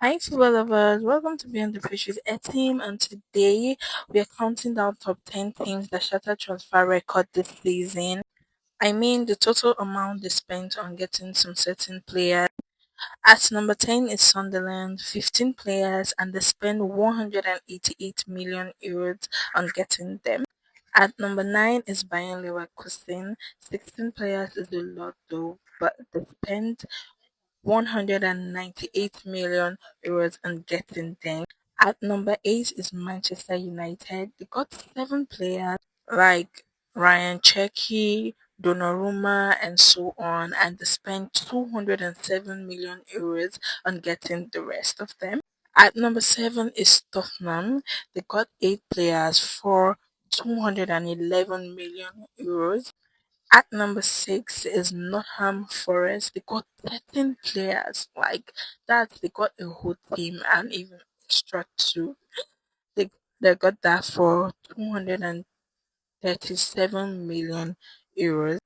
Hi, football lovers. Welcome to Beyond the Pitch with a team, and today we are counting down top 10 teams that shattered transfer record this season. I mean, the total amount they spent on getting some certain players. At number 10 is Sunderland, 15 players, and they spent 188 million euros on getting them. At number 9 is Bayern Leverkusen, 16 players is a lot though, but they spent 198 million euros on getting them. At number 8 is Manchester United. They got 7 players like Ryan Cherky, Donnarumma, and so on, and they spent 207 million euros on getting the rest of them. At number 7 is Tottenham. They got 8 players for 211 million euros. At number 6 is Nottingham Forest. They got 13 players. Like that, they got a whole team and even extra two. They, they got that for 237 million euros.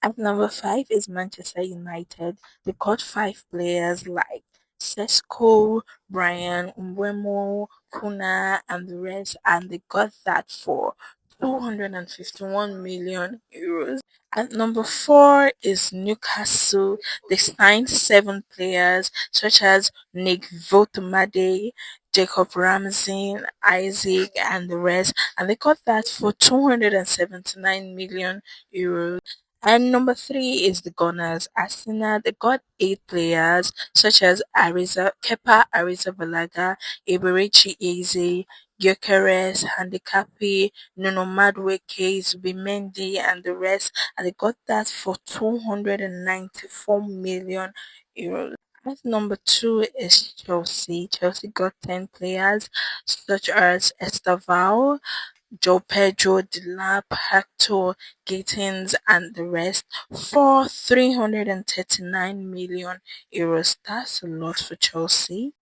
At number 5 is Manchester United. They got 5 players like Sesko, Brian Mbeumo, Kuna, and the rest, and they got that for 251 million euros. At number 4 is Newcastle. They signed 7 players such as Nick Votamade, Jacob Ramsey, Isaac, and the rest, and they got that for 279 million euros. And number 3 is the Gunners. Arsenal, they got 8 players such as Kepa Arrizabalaga, Eberechi Eze, Gyökeres, Handicapy, Nuno Madueke, Zubimendi, and the rest, and they got that for 294 million euros. At number 2 is Chelsea. Chelsea got 10 players such as Estaval, Joe Pedro, Delap, Hector, Gittins, and the rest for 339 million euros. That's a lot for Chelsea.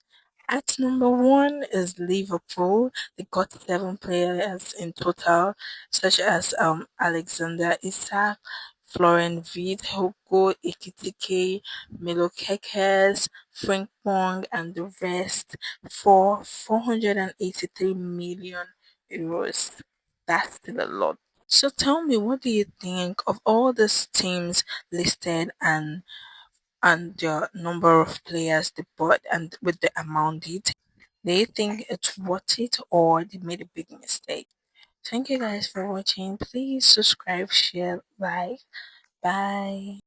At number 1 is Liverpool. They got 7 players in total, such as Alexander Isak, Florian Wirtz, Hugo Ekitike, Milo Kekes, Frank Pong, and the rest for 483 million euros. That's still a lot. So tell me, what do you think of all these teams listed and the number of players they bought and with the amount they think it's worth it or they made a big mistake? Thank you guys for watching. Please subscribe, share, like. Bye.